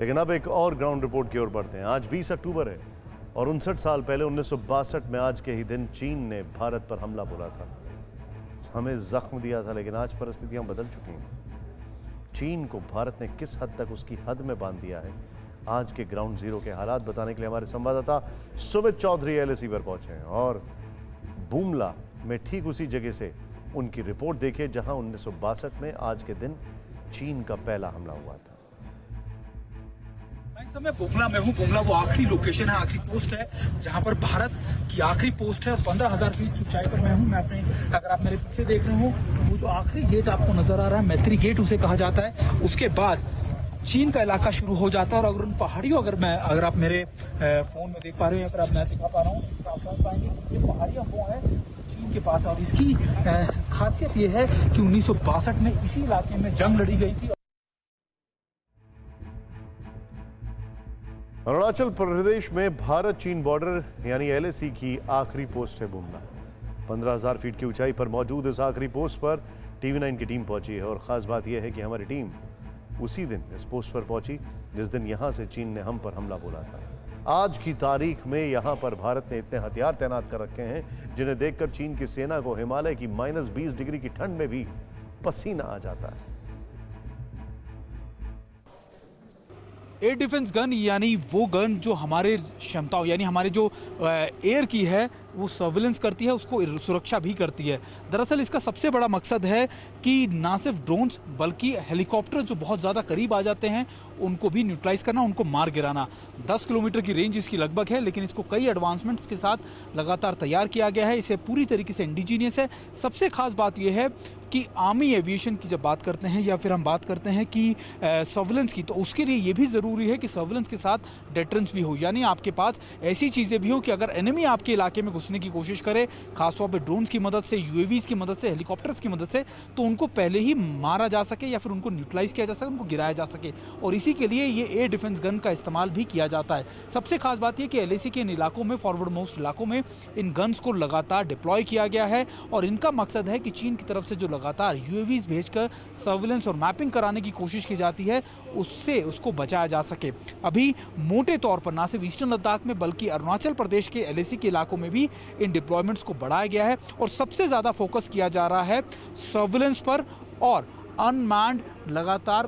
लेकिन अब एक और ग्राउंड रिपोर्ट की ओर बढ़ते हैं। आज 20 अक्टूबर है और 59 साल पहले 1962 में आज के ही दिन चीन ने भारत पर हमला बोला था, हमें जख्म दिया था। लेकिन आज परिस्थितियां बदल चुकी हैं। चीन को भारत ने किस हद तक उसकी हद में बांध दिया है, आज के ग्राउंड जीरो के हालात बताने के लिए हमारे संवाददाता सुमित चौधरी एलएसी पर पहुंचे हैं और बुमला में ठीक उसी जगह से उनकी रिपोर्ट देखिए जहां 1962 में आज के दिन चीन का पहला हमला हुआ था। इस समय बुमला में हूँ। बुमला वो आखिरी लोकेशन है, आखिरी पोस्ट है जहाँ पर भारत की आखिरी पोस्ट है और 15,000 फीट की ऊंचाई पर मैं हूँ। मैं अपने, अगर आप मेरे पीछे देख रहे हो, वो जो आखिरी गेट आपको नजर आ रहा है, मैत्री गेट उसे कहा जाता है। उसके बाद चीन का इलाका शुरू हो जाता है और अगर उन पहाड़ियों, अगर आप मेरे फोन में देख पा रहे हो या फिर आप मैं दिखा पा रहा हूँ, तो आप समझ पाएंगे ये पहाड़ियाँ वो है चीन के पास। और इसकी खासियत ये है कि 1962 में इसी इलाके में जंग लड़ी गई थी। अरुणाचल प्रदेश में भारत चीन बॉर्डर यानी एलएसी की आखिरी पोस्ट है बुमला। 15,000 फीट की ऊंचाई पर मौजूद इस आखिरी पोस्ट पर टीवी9 की टीम पहुंची है और खास बात यह है कि हमारी टीम उसी दिन इस पोस्ट पर पहुंची जिस दिन यहां से चीन ने हम पर हमला बोला था। आज की तारीख में यहां पर भारत ने इतने हथियार तैनात कर रखे हैं जिन्हें देखकर चीन की सेना को हिमालय की -20 डिग्री की ठंड में भी पसीना आ जाता है। एयर डिफेंस गन यानी वो गन जो हमारे क्षमताओं यानी हमारे जो एयर की है वो सर्विलेंस करती है, उसको सुरक्षा भी करती है। दरअसल इसका सबसे बड़ा मकसद है कि ना सिर्फ ड्रोन्स बल्कि हेलीकॉप्टर जो बहुत ज़्यादा करीब आ जाते हैं उनको भी न्यूट्रलाइज करना, उनको मार गिराना। 10 किलोमीटर की रेंज इसकी लगभग है, लेकिन इसको कई एडवांसमेंट्स के साथ लगातार तैयार किया गया है। इसे पूरी तरीके से इंडिजीनियस है। सबसे खास बात यह है कि आर्मी एविएशन की जब बात करते हैं या फिर हम बात करते हैं कि सर्विलेंस की, तो उसके लिए ये भी ज़रूरी है कि सर्विलेंस के साथ डेटरेंस भी हो, यानी आपके पास ऐसी चीज़ें भी हो कि अगर एनिमी आपके इलाके में घुसने की कोशिश करे, खासतौर पे ड्रोन्स की मदद से, यूएवीज़ की मदद से, हेलीकॉप्टर्स की मदद से, तो उनको पहले ही मारा जा सके या फिर उनको न्यूट्रलाइज किया जा सके, उनको गिराया जा सके। और इसी के लिए ये एयर डिफेंस गन का इस्तेमाल भी किया जाता है। सबसे खास बात यह कि एलएसी के इन इलाकों में, फॉरवर्ड मोस्ट इलाकों में, इन गन्स को लगातार डिप्लॉय किया गया है और इनका मकसद है कि चीन की तरफ से जो लगातार यूएवीज़ भेजकर सर्विलेंस और मैपिंग कराने की कोशिश की जाती है, उससे उसको बचाया जा सके। अभी मोटे तौर पर ना सिर्फ ईस्टर्न लद्दाख में बल्कि अरुणाचल प्रदेश के एलएसी के इलाकों में भी इन डिप्लॉयमेंट्स को बढ़ाया गया है और सबसे ज़्यादा फोकस किया जा रहा है सर्विलेंस पर और अनमैन्ड लगातार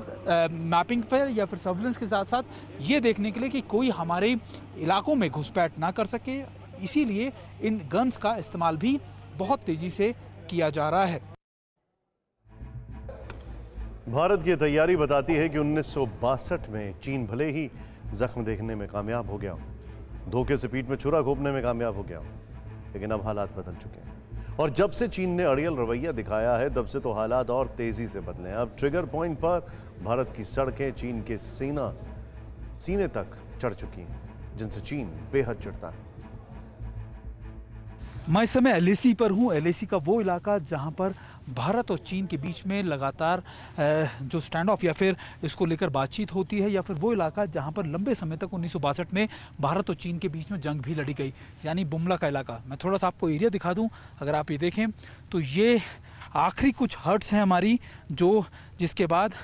मैपिंग पर या फिर सर्विलेंस के साथ साथ ये देखने के लिए कि कोई हमारे इलाकों में घुसपैठ ना कर सके। इसीलिए इन गन्स का इस्तेमाल भी बहुत तेज़ी से किया जा रहा है। भारत की तैयारी बताती है कि 1962 में चीन भले ही जख्म देखने में कामयाब हो गया, धोखे से पीठ में छुरा घोंपने में कामयाब हो गया, लेकिन अब हालात बदल चुके हैं और जब से चीन ने अड़ियल रवैया दिखाया है तब से तो हालात और तेजी से बदले हैं। अब ट्रिगर पॉइंट पर भारत की सड़कें चीन के सीने तक चढ़ चुकी हैं, जिनसे चीन बेहद चिढ़ता है। मैं इस समय एलएसी पर हूँ। एलएसी का वो इलाका जहाँ पर भारत और चीन के बीच में लगातार जो स्टैंड ऑफ या फिर इसको लेकर बातचीत होती है, या फिर वो इलाका जहाँ पर लंबे समय तक 1962 में भारत और चीन के बीच में जंग भी लड़ी गई, यानी बुमला का इलाका। मैं थोड़ा सा आपको एरिया दिखा दूँ। अगर आप ये देखें तो ये आखिरी कुछ हट्स हैं हमारी, जिसके बाद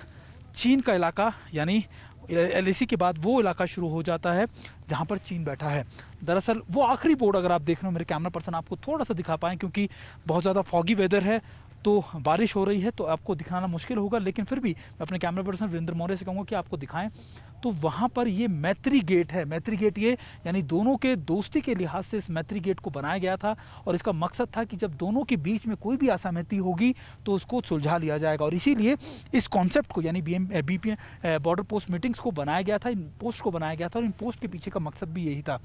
चीन का इलाका यानी एलएसी के बाद वो इलाका शुरू हो जाता है जहाँ पर चीन बैठा है। दरअसल वो आखिरी बोर्ड, अगर आप देख रहे हो, मेरे कैमरा पर्सन आपको थोड़ा सा दिखा पाएँ क्योंकि बहुत ज़्यादा फॉगी वेदर है तो बारिश हो रही है तो आपको दिखाना मुश्किल होगा, लेकिन फिर भी मैं अपने कैमरा पर्सन वीरेंद्र मौर्य से कहूँगा कि आपको दिखाएं। तो वहाँ पर ये मैत्री गेट है। मैत्री गेट ये यानी दोनों के दोस्ती के लिहाज से इस मैत्री गेट को बनाया गया था और इसका मकसद था कि जब दोनों के बीच में कोई भी असहमति होगी तो उसको सुलझा लिया जाएगा। और इसीलिए इस कॉन्सेप्ट को यानी बीपीएम बॉर्डर पोस्ट मीटिंग्स को बनाया गया था, इन पोस्ट को बनाया गया था और इन पोस्ट के पीछे का मकसद भी यही था।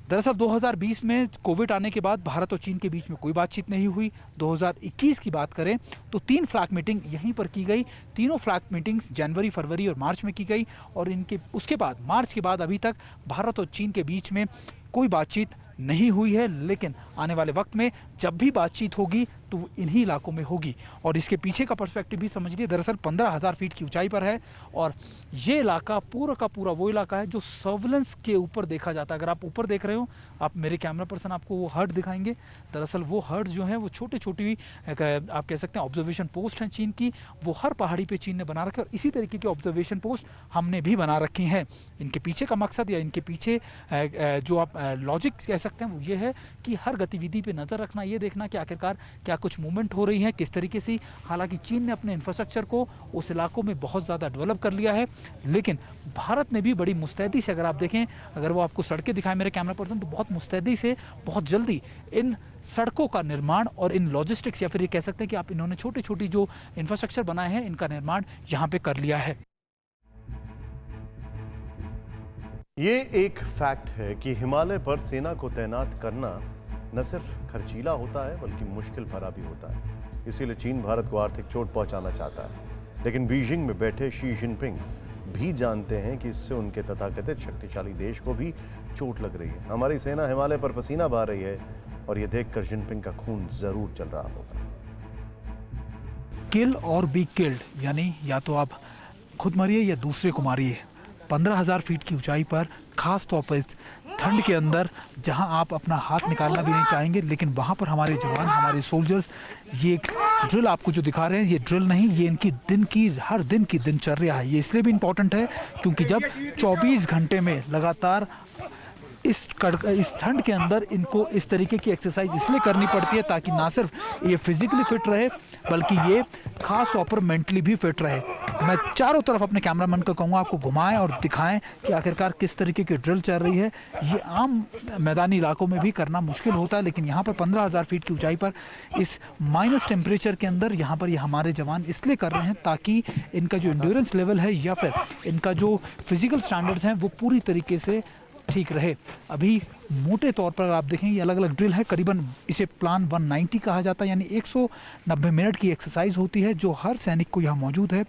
दरअसल 2020 में कोविड आने के बाद भारत और चीन के बीच में कोई बातचीत नहीं हुई। 2021 की बात करें तो 3 फ्लैग मीटिंग यहीं पर की गई। तीनों फ्लैग मीटिंग्स जनवरी, फरवरी और मार्च में की गई और उसके बाद मार्च के बाद अभी तक भारत और चीन के बीच में कोई बातचीत नहीं हुई है। लेकिन आने वाले वक्त में जब भी बातचीत होगी तो वो इन्हीं इलाकों में होगी। और इसके पीछे का पर्सपेक्टिव भी समझिए, दरअसल 15,000 फीट की ऊंचाई पर है और ये इलाका पूरा का पूरा वो इलाका है जो सर्विलेंस के ऊपर देखा जाता है। अगर आप ऊपर देख रहे हो, आप मेरे कैमरा पर्सन आपको वो हर्ट दिखाएंगे। दरअसल वो हर्ट जो है वो छोटी छोटी आप कह सकते हैं ऑब्जर्वेशन पोस्ट हैं चीन की, वो हर पहाड़ी पे चीन ने बना रखे और इसी तरीके के ऑब्जर्वेशन पोस्ट हमने भी बना रखी हैं। इनके पीछे का मकसद या इनके पीछे जो आप लॉजिक कह सकते हैं वो ये है कि हर गतिविधि पे नज़र रखना, ये देखना कि आखिरकार क्या कुछ मूवमेंट हो रही है, किस तरीके से। हालांकि चीन ने अपने इंफ्रास्ट्रक्चर को उस इलाकों में बहुत ज़्यादा डेवलप कर लिया है, लेकिन भारत ने भी बड़ी मुस्तैदी से, अगर आप देखें, अगर वो आपको सड़कें दिखाएं मेरे कैमरा पर्सन, तो बहुत मुस्तैदी से बहुत जल्दी इन सड़कों का निर्माण और इन लॉजिस्टिक्स या फिर ये कह सकते हैं कि आप इन्होंने छोटी छोटी जो इंफ्रास्ट्रक्चर बनाए हैं इनका निर्माण यहाँ पे कर लिया है। ये एक फैक्ट है कि हिमालय पर सेना को तैनात करना न सिर्फ खर्चीला होता है बल्कि मुश्किल भरा भी होता है। इसीलिए चीन भारत को आर्थिक चोट पहुंचाना चाहता है, लेकिन बीजिंग में बैठे शी जिनपिंग भी जानते हैं कि इससे उनके तथाकथित शक्तिशाली देश को भी चोट लग रही है। हमारी सेना हिमालय पर पसीना बहा रही है और ये देखकर जिनपिंग का खून जरूर चल रहा होगा। किल और बी किल्ड, यानी या तो आप खुद मरिए या दूसरे को मारिए। 15,000 फीट की ऊंचाई पर, खास तौर पर इस ठंड के अंदर जहां आप अपना हाथ निकालना भी नहीं चाहेंगे, लेकिन वहां पर हमारे जवान, हमारे सोल्जर्स, ये ड्रिल आपको जो दिखा रहे हैं, ये ड्रिल नहीं, ये इनकी हर दिन की दिनचर्या है। ये इसलिए भी इम्पोर्टेंट है क्योंकि जब 24 घंटे में लगातार इस ठंड के अंदर इनको इस तरीके की एक्सरसाइज इसलिए करनी पड़ती है ताकि ना सिर्फ ये फिजिकली फिट रहे बल्कि ये खास तौर पर मेंटली भी फिट रहे। मैं चारों तरफ अपने कैमरामैन को कहूँगा आपको घुमाएं और दिखाएं कि आखिरकार किस तरीके की ड्रिल चल रही है। ये आम मैदानी इलाकों में भी करना मुश्किल होता है, लेकिन यहाँ पर 15,000 फीट की ऊंचाई पर इस माइनस टेम्परेचर के अंदर यहाँ पर ये हमारे जवान इसलिए कर रहे हैं ताकि इनका जो इंड्योरेंस लेवल है या फिर इनका जो फिजिकल स्टैंडर्ड्स हैं वो पूरी तरीके से ठीक रहे। अभी मोटे तौर पर आप देखें ये अलग अलग ड्रिल है, करीबन इसे प्लान 190 कहा जाता है, यानी 190 मिनट की एक्सरसाइज होती है जो हर सैनिक को यहाँ मौजूद है